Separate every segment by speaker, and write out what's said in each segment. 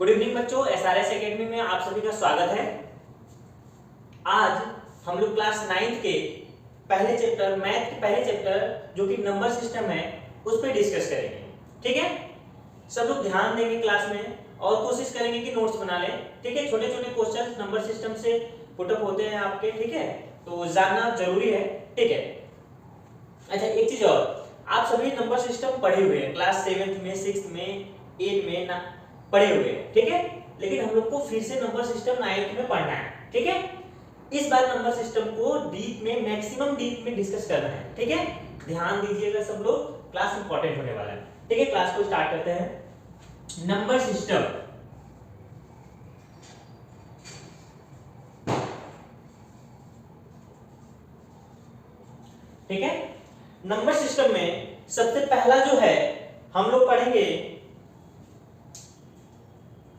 Speaker 1: Good evening बच्चों, SRS academy में आप सभी का स्वागत है। आज हम लोग क्लास 9th के पहले चैप्टर मैथ के पहले चैप्टर जो कि नंबर सिस्टम है उस पर डिस्कस करेंगे। ठीक है, सब लोग ध्यान देंगे क्लास में और कोशिश करेंगे कि नोट्स बना लें। ठीक है, छोटे छोटे क्वेश्चन नंबर सिस्टम से पुटअप होते हैं आपके। ठीक है, तो जानना जरूरी है। ठीक है, अच्छा एक चीज और, आप सभी नंबर सिस्टम पढ़े हुए हैं, क्लास 7th में 6th में 8 में ना पढ़े हुए हैं। ठीक है, लेकिन हम लोग को फिर से नंबर सिस्टम 9th में पढ़ना है। ठीक है, इस बार नंबर सिस्टम को डीप में, मैक्सिमम डीप में डिस्कस करना है। ठीक है, ध्यान दीजिएगा सब लोग, क्लास इंपॉर्टेंट होने वाला है। ठीक है, क्लास को स्टार्ट करते हैं। नंबर सिस्टम, ठीक है, नंबर सिस्टम में सबसे पहला जो है हम लोग पढ़ेंगे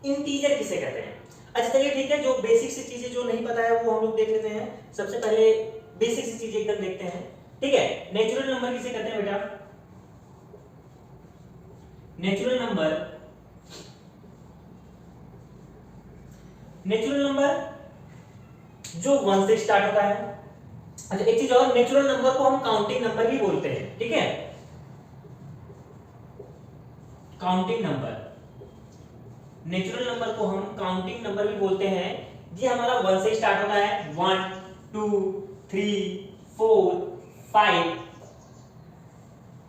Speaker 1: इंटीजर किसे कहते हैं। अच्छा चलिए ठीक है, जो बेसिक सी चीजें जो नहीं पता है वो हम लोग देख लेते हैं। सबसे पहले बेसिक सी चीजें एकदम देखते हैं। ठीक है, नेचुरल नंबर किसे कहते हैं बेटा? नेचुरल नंबर जो 1 से स्टार्ट होता है। अच्छा एक चीज और, नेचुरल नंबर को हम काउंटिंग नंबर भी बोलते हैं। ठीक है, काउंटिंग नंबर, नेचुरल नंबर को हम काउंटिंग नंबर भी बोलते हैं। ये हमारा 1 से स्टार्ट होता है, 1 2 3 4 5,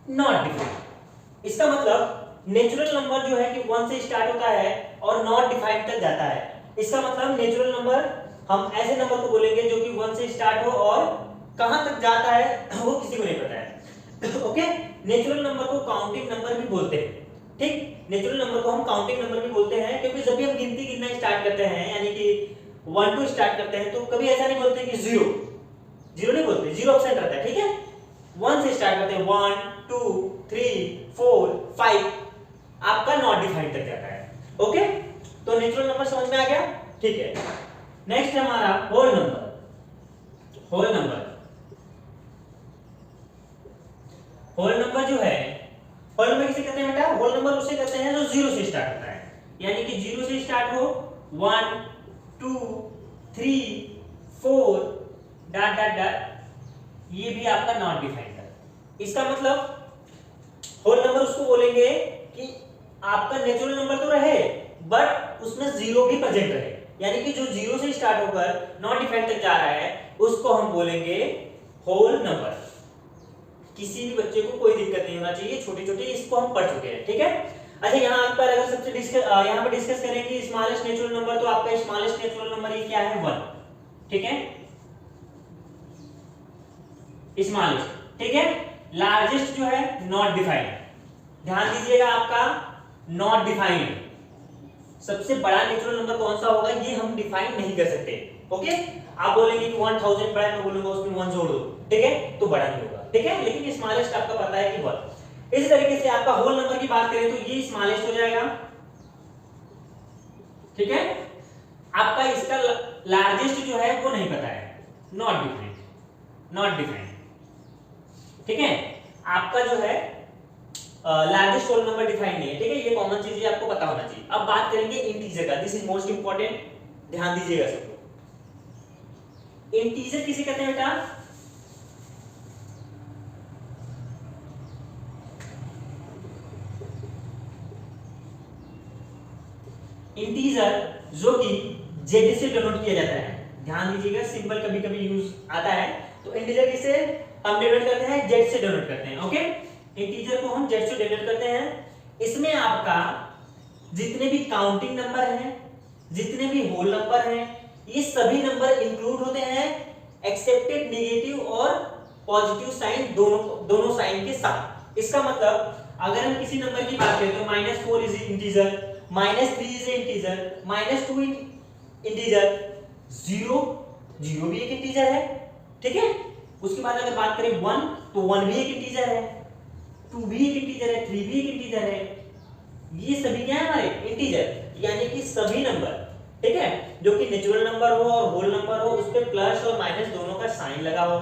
Speaker 1: नॉट डिफाइंड। इसका मतलब नेचुरल नंबर जो है कि 1 से स्टार्ट होता है और नॉट डिफाइंड तक जाता है। इसका मतलब नेचुरल नंबर हम ऐसे नंबर को बोलेंगे जो कि 1 से स्टार्ट हो और कहां तक जाता है वो किसी को नहीं पता है। ओके, नेचुरल नंबर को काउंटिंग नंबर भी बोलते हैं। ठीक, नेचुरल नंबर को हम काउंटिंग नंबर भी बोलते हैं, क्योंकि जब भी हम गिनती गिनना स्टार्ट करते हैं, यानी कि 1 2 स्टार्ट करते हैं, तो कभी ऐसा नहीं बोलते कि 0 नहीं बोलते, 0 ऑप्शन रहता है। ठीक है, 1 से स्टार्ट करते हैं, 1 2 3 4 5, आपका नॉट डिफाइंड तक जाता है। ओके, तो नेचुरल नंबर समझ में आ गया। ठीक है, नेक्स्ट हमारा होल नंबर। होल नंबर जो है, होल नंबर किसे कहते हैं बेटा? होल नंबर उसे कहते हैं जो 0 से स्टार्ट होता है, यानी कि 0 से स्टार्ट हो, 1 2 3 4 डॉट डॉट डॉट, ये भी आपका नॉट डिफाइंड है। इसका मतलब होल नंबर उसको बोलेंगे कि आपका नेचुरल नंबर तो रहे बट उसमें 0 भी प्रेजेंट रहे, यानी कि जो 0 से स्टार्ट होकर नॉट डिफाइंड तक जा रहा है उसको हम बोलेंगे होल नंबर। किसी भी बच्चे को कोई दिक्कत नहीं होना चाहिए, छोटे छोटे इसको हम पढ़ चुके हैं। ठीक है, अच्छा यहाँ पर अगर सबसे यहाँ पर डिस्कस करेंगे स्मॉलेस्ट नेचुरल नंबर, तो आपका स्मॉलेस्ट नेचुरल नंबर ये क्या है? 1। ठीक है, स्मॉलेस्ट। ठीक है, लार्जेस्ट जो है नॉट डिफाइंड, ध्यान दीजिएगा आपका नॉट डिफाइंड। सबसे बड़ा नेचुरल नंबर कौन सा होगा ये हम डिफाइन नहीं कर सकते। ओके, आप बोलेंगे कि 1000 बड़ा, मैं बोलूंगा उसमें 1 जोड़ दो, ठीक है, तो बड़ा नहीं होगा। ठीक है, लेकिन स्मॉलेस्ट आपका पता है कि 1। इसी तरीके से आपका होल नंबर की बात करें तो ये स्मॉलेस्ट हो जाएगा। ठीक है, आपका इसका लार्जेस्ट जो है वो नहीं पता है, नॉट डिफाइंड। ठीक है, आपका जो है लार्जेस्ट होल नंबर डिफाइंड नहीं है। ठीक है, ये कॉमन चीज है, आपको पता होना चाहिए। अब बात करेंगे इंटीजर का, दिस इज मोस्ट इंपॉर्टेंट, ध्यान दीजिएगा सब लोग। इंटीजर किसे कहते हैं बेटा? इंटीजर जो कि जेड से डिनोट किया जाता है, ध्यान दीजिएगा, सिंबल कभी कभी यूज आता है, तो इंटीजर किसे हम डिनोट करते हैं? जेड से डिनोट करते हैं। ओके, इंटीजर को हम जेड से डिनोट करते हैं। इसमें आपका जितने भी काउंटिंग नंबर हैं, जितने भी होल नंबर हैं, ये सभी नंबर इंक्लूड होते हैं एक्सेप्टेड नेगेटिव और पॉजिटिव साइन, दोनों साइन के साथ। इसका मतलब अगर हम किसी नंबर की बात करें तो -4 is integer, -3 is integer, -2 integer, 0 भी एक इंटीजर है। ठीक है, उसके बाद अगर बात करें 1 तो 1 भी एक इंटीजर है, 2 भी एक इंटीजर है, 3 भी एक इंटीजर है। ये सभी क्या है हमारे? इंटीजर, यानी कि सभी नंबर, ठीक है, जो कि नेचुरल नंबर हो और होल नंबर हो, उस पे प्लस और माइनस दोनों का साइन लगा हो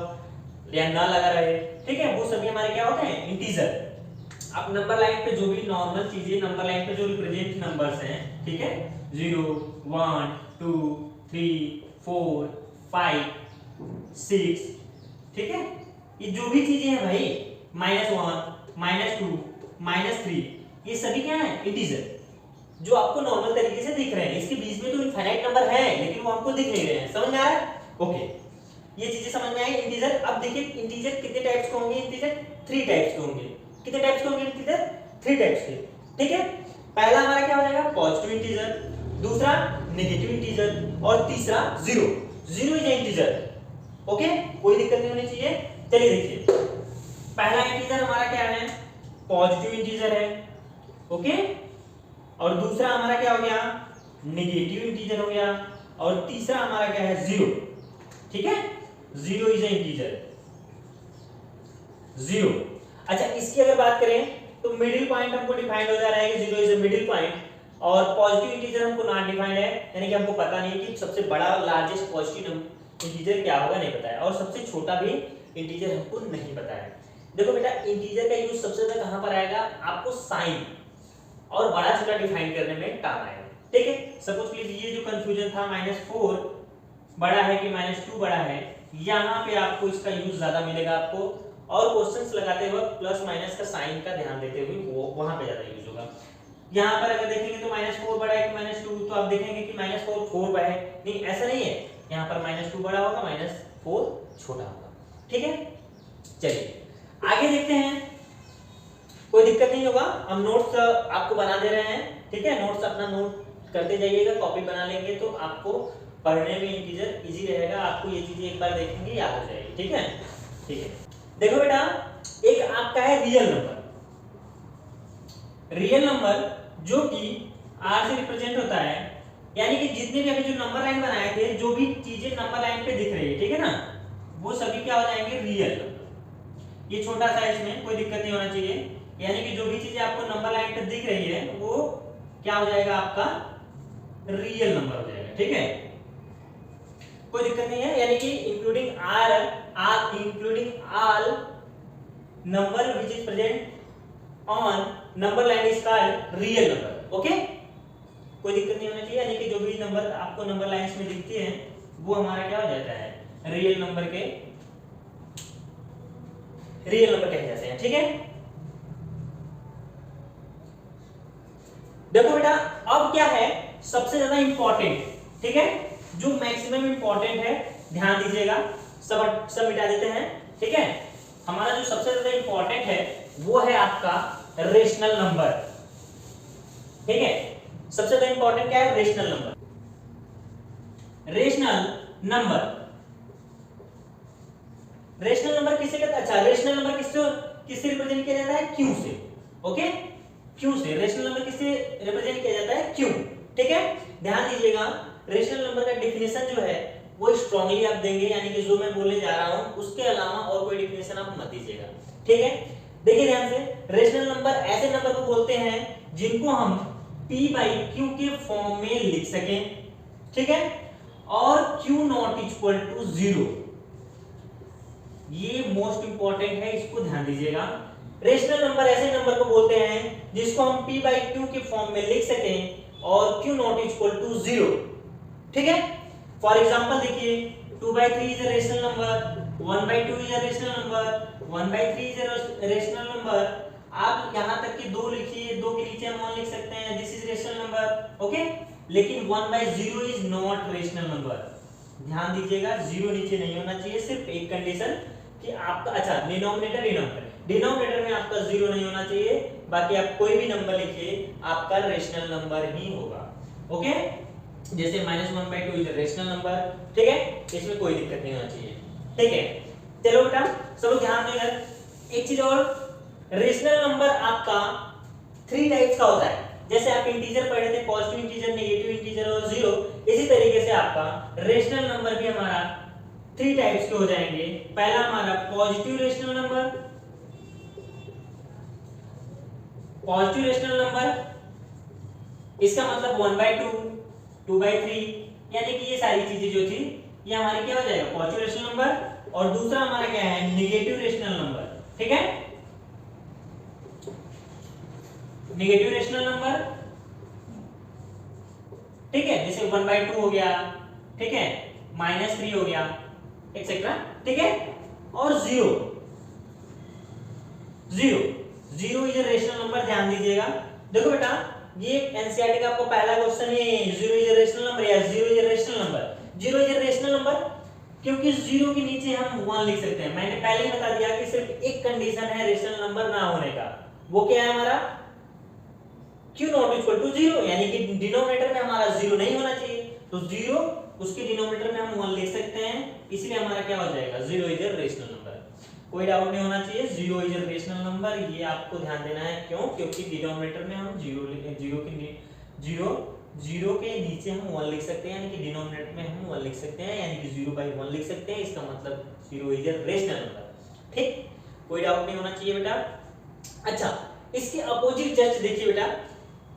Speaker 1: या ना लगा रहे, ठीक है, वो सभी हमारे क्या होते हैं? इंटीजर। अब नंबर लाइन पे जो भी नॉर्मल चीजें, नंबर लाइन पे जो रिप्रेजेंट नंबर्स हैं, ठीक है, 0 1 2 3 4 5 6, ठीक है, ये जो भी चीजें हैं भाई, -1 -2 -3, ये सभी क्या है, इंटीजर, जो आपको नॉर्मल तरीके से दिख रहे हैं। इसके बीच में तो इनफाइनाइट नंबर है लेकिन वो हमको दिख नहीं रहे हैं। समझ में आ रहा है? ओके, ये चीजें समझ में आई इंटीजर। अब देखिए इंटीजर कितने टाइप्स के होंगे, इंटीजर 3 टाइप्स के होंगे। कितने टाइप्स के होंगे इंटीजर? 3 टाइप्स के, ठीक है। पहला हमारा क्या हो जाएगा, पॉजिटिव इंटीजर, दूसरा नेगेटिव इंटीजर और तीसरा zero. Zero is integer, okay, कोई दिक्कत नहीं होनी चाहिए। चलिए देखिए, पहला इंटीजर हमारा क्या है, पॉजिटिव इंटीजर है, ओके, और दूसरा हमारा क्या हो गया, नेगेटिव इंटीजर हो गया, और तीसरा हमारा क्या है, जीरो, ठीक है। Zero is integer, zero. अच्छा, इसकी अगर बात करें तो मिडिल पॉइंट हमको डिफाइंड हो जा रहा है कि zero is a middle point, और पॉजिटिव इंटीजर हमको नॉट डिफाइंड है, यानी कि हमको पता नहीं है कि सबसे बड़ा लार्जेस्ट पॉजिटिव इंटीजर क्या होगा, नहीं पता है, और सबसे छोटा भी इंटीजर हमको नहीं पता है। देखो बेटा, इंटीजर का यूज सबसे ज्यादा कहां पर आएगा, आपको साइन और बड़ा छोटा डिफाइन करने में काम आएगा, ठीक है। सपोज लीजिए ये जो कंफ्यूजन था, -4 बड़ा है कि -2 बड़ा है, यहाँ पे आपको इसका यूज ज्यादा मिलेगा आपको, और क्वेश्चंस लगाते वक्त प्लस माइनस का साइन का ध्यान देते हुए वो वहां पे ज्यादा यूज होगा। यहाँ पर अगर देखेंगे तो -4 बड़ा है कि -2, तो आप देखेंगे कि -4 4 बड़ा है, नहीं ऐसा नहीं है, यहाँ पर -2 बड़ा होगा, -4 छोटा होगा, ठीक है। चलिए आगे देखते हैं, कोई दिक्कत नहीं होगा, हम नोट्स आपको बना दे रहे हैं, ठीक है। नोट्स अपना नोट करते जाइएगा, कॉपी बना लेंगे तो आपको पढ़ने में इंटीजर इजी रहेगा, आपको ये चीजें एक बार देखेंगे याद हो जाएगी, ठीक है। ठीक है, देखो बेटा, एक आपका है रियल नंबर। रियल नंबर जो कि r से रिप्रेजेंट होता है, यानी कि जितने भी अभी जो नंबर लाइन बनाए थे, जो भी चीजें नंबर लाइन पे दिख रही है, ठीक है ना, वो सभी क्या हो जाएंगे, रियल नंबर। ये छोटा सा, इसमें कोई दिक्कत नहीं होना चाहिए, यानी कि जो भी चीजें आपको नंबर लाइन पे दिख रही है वो क्या हो जाएगा, आपका रियल नंबर हो जाएगा, ठीक है, कोई दिक्कत नहीं है। यानी कि including all number which is present on number line is called real number, okay, कोई दिक्कत नहीं होना चाहिए। यानी कि जो भी नंबर आपको नंबर लाइंस में दिखती हैं वो हमारा क्या हो जाता है, रियल नंबर कहे जाते हैं, ठीक है। देखो बेटा, अब क्या है सबसे ज्यादा इंपॉर्टेंट, ठीक है, जो मैक्सिमम इंपॉर्टेंट है, ध्यान दीजिएगा, सब मिटा देते हैं, ठीक है। हमारा जो सबसे ज्यादा इंपॉर्टेंट है वो है आपका रेशनल नंबर, ठीक है। सबसे ज्यादा इंपॉर्टेंट क्या है, रेशनल नंबर। रेशनल नंबर किससे कहते हैं, अच्छा, रेशनल नंबर किससे रिप्रेजेंट किया जाता है, क्यू से, ओके, क्यू से। रेशनल नंबर किससे रिप्रेजेंट किया जाता है, क्यू, ठीक है। ध्यान दीजिएगा, रेशनल नंबर का डेफिनेशन जो है वो स्ट्रांगली आप देंगे, यानी कि जो मैं बोलने जा रहा हूं उसके अलावा और कोई डेफिनेशन आप मत दीजिएगा, ठीक है। देखिए ध्यान से, रेशनल नंबर ऐसे नंबर को बोलते हैं जिनको हम p/q के फॉर्म में लिख सकें, ठीक है, और q नॉट इक्वल टू 0, ये मोस्ट इंपॉर्टेंट है, इसको ध्यान दीजिएगा। रेशनल नंबर ऐसे नंबर को बोलते हैं जिसको हम p/q के फॉर्म में लिख सकें और q नॉट इक्वल टू 0, ठीक है। फॉर एग्जांपल देखिए, 2/3 is a rational number, 1/2 is a rational number, 1/3 is a rational number. आप यहां तक कि 2 लिखिए, 2 के नीचे हम 1 लिख सकते हैं, this is rational number, okay. लेकिन 1/0 इज नॉट रेशनल नंबर, ध्यान दीजिएगा, 0 नीचे नहीं होना चाहिए, सिर्फ एक कंडीशन कि आपका, अच्छा, डिनोमिनेटर में आपका 0 नहीं होना चाहिए, बाकी आप कोई भी नंबर लिखिए आपका रेशनल नंबर ही होगा, ओके। जैसे -1/2 इज रेशनल नंबर, ठीक है, इसमें कोई दिक्कत नहीं होना चाहिए, ठीक है। चलो बेटा, सब लोग ध्यान देना। एक चीज और, रेशनल नंबर आपका 3 टाइप्स का होता है, जैसे आप इंटीजर पढ़े थे, पॉजिटिव इंटीजर, नेगेटिव इंटीजर और 0, इसी तरीके से आपका रेशनल नंबर भी हमारा 3 टाइप्स के हो जाएंगे। पहला हमारा पॉजिटिव रेशनल नंबर, इसका मतलब 1/2, 2/3, यानी कि ये सारी चीजें जो थी ये हमारी क्या हो जाएगा, पॉजिटिव रेशनल नंबर। और दूसरा हमारा क्या है, नेगेटिव रेशनल नंबर, ठीक है। नेगेटिव रेशनल नंबर, ठीक है, जैसे 1/2 हो गया, ठीक है, -3 हो गया, एक्सेट्रा, ठीक है, और 0 इज अ रेशनल नंबर। ध्यान दीजिएगा, देखो बेटा ये एनसीईआरटी का आपको पहला question he 0 is a rational number या 0 is a rational number. 0 is a rational number क्योंकि 0 के नीचे हम 1 लिख सकते हैं। मैंने पहले ही बता दिया कि सिर्फ एक कंडीशन है रेशनल नंबर ना होने का, वो क्या है हमारा q नॉट इक्वल टू 0, यानी कि डिनोमिनेटर में हमारा 0 नहीं होना चाहिए, तो 0 उसके डिनोमिनेटर में हम 1 लिख सकते हैं, इसलिए हमारा क्या हो जाएगा 0 इज अ रेशनल नंबर। कोई डाउट नहीं होना चाहिए, 0 इज अ रेशनल नंबर, ये आपको ध्यान देना है। क्यों? क्योंकि डिनोमिनेटर में हम 0 के नीचे हम 1 लिख सकते हैं, यानी कि डिनोमिनेटर में हम 1 लिख सकते हैं, यानी कि 0/1 लिख सकते हैं, इसका मतलब 0 इज अ रेशनल नंबर। ठीक, कोई डाउट नहीं होना चाहिए बेटा। अच्छा, इसके अपोजिट जस्ट देखिए बेटा,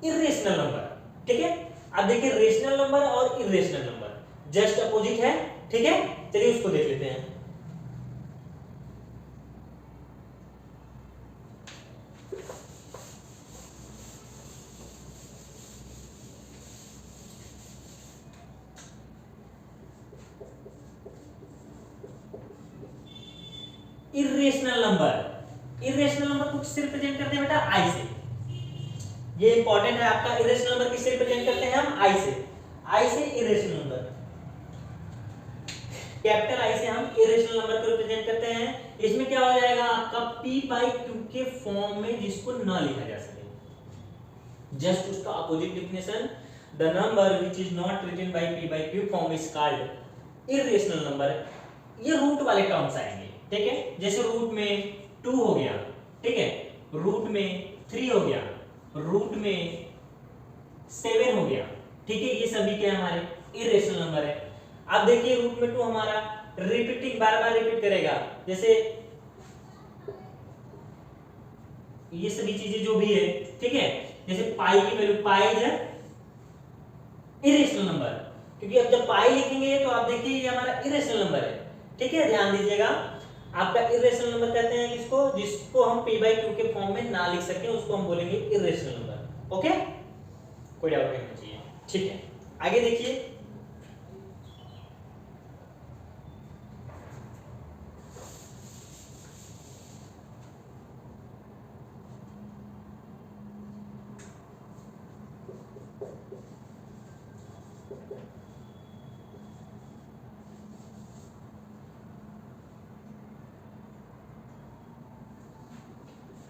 Speaker 1: इरेशनल नंबर, ठीक है। अब देखिए रेशनल नंबर और इरेशनल नंबर जस्ट अपोजिट है, ठीक है, चलिए उसको देख लेते हैं। इरेशनल नंबर को किससे रिप्रेजेंट करते हैं बेटा? आई से। ये इंपॉर्टेंट है आपका, इरेशनल नंबर किससे रिप्रेजेंट करते हैं हम? आई से इरेशनल नंबर, कैपिटल आई से हम इरेशनल नंबर को रिप्रेजेंट करते हैं। इसमें क्या हो जाएगा आपका p/q के फॉर्म में, जिसको ना लिखा जा सके, जस्ट उसका opposite definition, the number which is not written by p/q form is called irrational number. ये रूट वाले टर्म्स आएंगे, ठीक है, जैसे रूट में 2 हो गया, ठीक है, रूट में 3 हो गया, रूट में 7 हो गया, ठीक है, ये सभी क्या हमारे इरेशनल नंबर है। अब देखिए रूट में 2 हमारा रिपीटिंग, बार बार रिपीट करेगा, जैसे ये सभी चीजें जो भी है, ठीक है, जैसे पाई की value, pi is irrational number, क्योंकि अब जब पाई लिखेंगे तो आप देखिए ये हमारा इरेशनल नंबर है, ठीक है, ध्यान दीजिएगा। आपका इरेशनल नंबर कहते हैं किसको? जिसको हम p/q के फॉर्म में ना लिख सके उसको हम बोलेंगे इरेशनल नंबर। ओके, कोई डाउट नहीं होना चाहिए, ठीक है। आगे देखिए,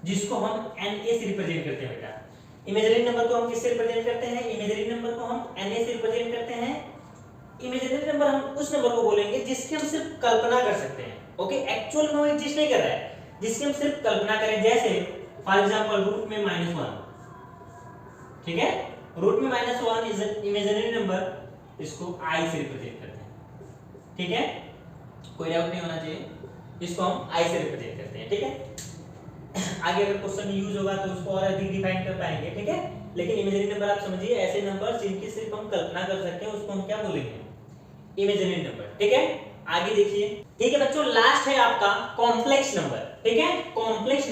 Speaker 1: जिसको हम NA से रिप्रेजेंट करते हैं बेटा। इमेजिनरी नंबर को हम किससे रिप्रेजेंट करते हैं? इमेजिनरी नंबर को हम NA से रिप्रेजेंट करते हैं। इमेजिनरी नंबर हम उस नंबर को बोलेंगे जिसकी हम सिर्फ कल्पना कर सकते हैं, ओके, एक्चुअल में वो एग्जिस्ट नहीं कर रहा है, जिसकी हम सिर्फ कल्पना करें। जैसे फॉर एग्जांपल रूट में -1, ठीक है, रूट में -1 इज इमेजिनरी नंबर, इसको I से रिप्रेजेंट करते हैं, ठीक है, कोई डाउट नहीं होना चाहिए, इसको हम I से रिप्रेजेंट करते हैं, ठीक है। आगे अगर क्वेश्चन यूज होगा तो उसको और अधिक डिफाइन कर पाएंगे, ठीक है, लेकिन इमेजिनरी नंबर आप समझिए ऐसे नंबर जिनकी सिर्फ हम कल्पना कर सकते हैं उसको हम क्या बोलेंगे? इमेजिनरी नंबर, ठीक है। आगे देखिए, ठीक है बच्चों, लास्ट है आपका कॉम्प्लेक्स नंबर, ठीक है, कॉम्प्लेक्स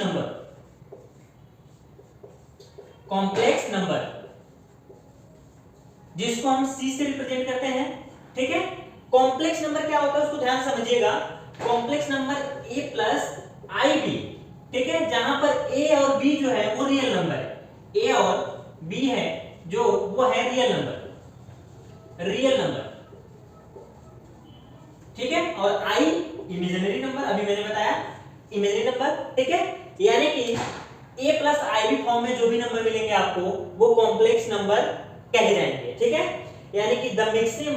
Speaker 1: नंबर जिसको हम C से रिप्रेजेंट करते हैं, ठीक है। कॉम्प्लेक्स नंबर क्या होता है उसको ध्यान समझिएगा। Complex number A plus IB, ठीक है, जहां पर A और B जो है वो रियल नंबर है, A और B है जो वो है रियल नंबर, ठीक है, और I इमेजिनरी नंबर, अभी मैंने बताया इमेजिनरी नंबर, ठीक है, यानी कि A प्लस IB फॉर्म में जो भी नंबर मिलेंगे आपको वो कॉम्प्लेक्स नंबर कहे जाएंगे, ठीक है, यानी कि the mixing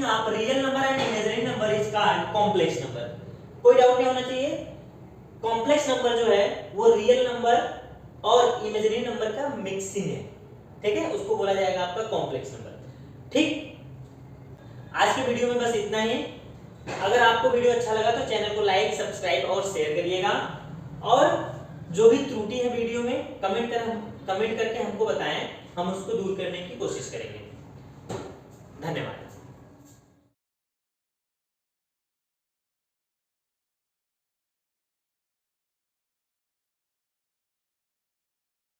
Speaker 1: of real number and imaginary number is called complex number. कोई डाउट नहीं होना चाहिए, कॉम्प्लेक्स नंबर जो है वो रियल नंबर और इमेजिनरी नंबर का मिक्सिंग है, ठीक है, उसको बोला जाएगा आपका कॉम्प्लेक्स नंबर। ठीक, आज के वीडियो में बस इतना ही। अगर आपको वीडियो अच्छा लगा तो चैनल को लाइक, सब्सक्राइब और शेयर करिएगा, और जो भी त्रुटि है वीडियो में कमेंट करके हमको बताएं, हम उसको दूर करने की कोशिश करेंगे। धन्यवाद।